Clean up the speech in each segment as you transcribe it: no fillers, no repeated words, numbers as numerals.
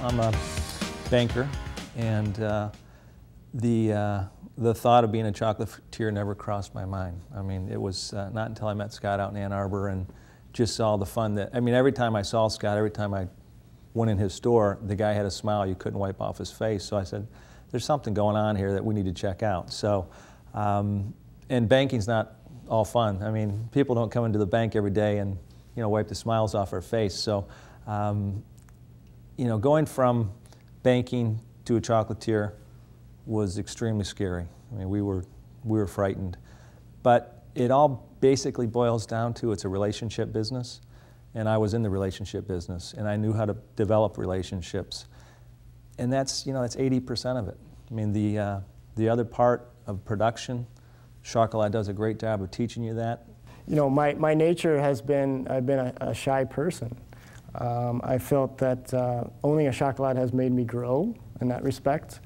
I'm a banker, and the thought of being a chocolatier never crossed my mind. I mean, it was not until I met Scott out in Ann Arbor and just saw the fun that, I mean, every time I saw Scott, every time I went in his store, the guy had a smile you couldn't wipe off his face. So I said, there's something going on here that we need to check out. So, and banking's not all fun. I mean, people don't come into the bank every day and, you know, wipe the smiles off their face. So, you know, going from banking to a chocolatier was extremely scary. I mean, we were frightened. But it all basically boils down to it's a relationship business, and I was in the relationship business, and I knew how to develop relationships. And that's, you know, that's 80% of it. I mean, the other part of production, Schakolad does a great job of teaching you that. You know, my nature has been, I've been a shy person. I felt that owning a Schakolad has made me grow in that respect.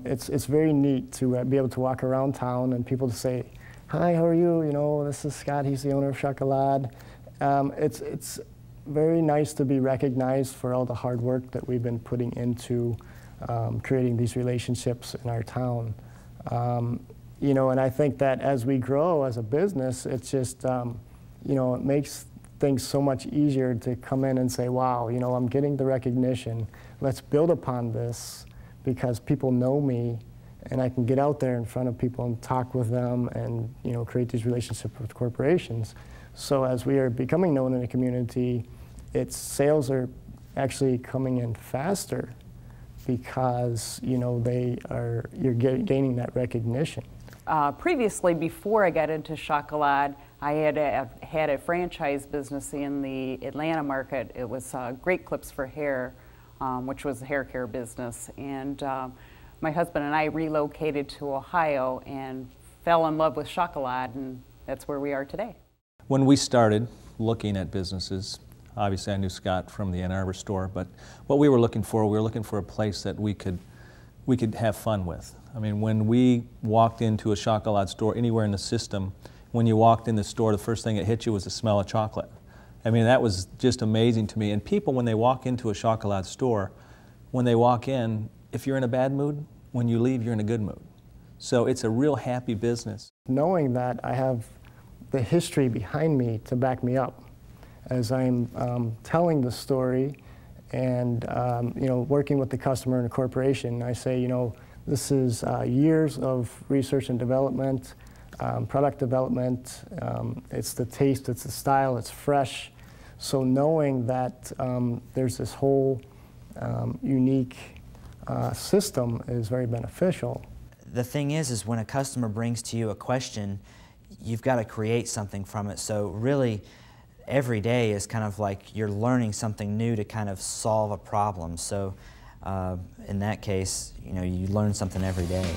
It's very neat to be able to walk around town and people to say, "Hi, how are you? You know, this is Scott, he's the owner of Schakolad." It's very nice to be recognized for all the hard work that we've been putting into creating these relationships in our town. You know, and I think that as we grow as a business, it's just, you know, it makes things so much easier to come in and say, wow, you know, I'm getting the recognition. Let's build upon this because people know me and I can get out there in front of people and talk with them and, you know, create these relationships with corporations. So as we are becoming known in the community, its sales are actually coming in faster because, you know, you're gaining that recognition. Previously, before I got into Schakolad, I had a franchise business in the Atlanta market. It was Great Clips for Hair, which was a hair care business. And my husband and I relocated to Ohio and fell in love with Schakolad, and that's where we are today. When we started looking at businesses, obviously I knew Scott from the Ann Arbor store, but what we were looking for a place that we could have fun with. I mean, when we walked into a Schakolad store anywhere in the system, when you walked in the store, the first thing that hit you was the smell of chocolate. I mean, that was just amazing to me. And people, when they walk into a Schakolad store, when they walk in, if you're in a bad mood, when you leave, you're in a good mood. So it's a real happy business. Knowing that I have the history behind me to back me up as I'm telling the story and you know, working with the customer and the corporation, I say, you know, this is years of research and development, product development. It's the taste, it's the style, it's fresh. So knowing that there's this whole unique system is very beneficial. The thing is when a customer brings to you a question, you've got to create something from it. So really, every day is kind of like you're learning something new to kind of solve a problem. So in that case, you know, you learn something every day.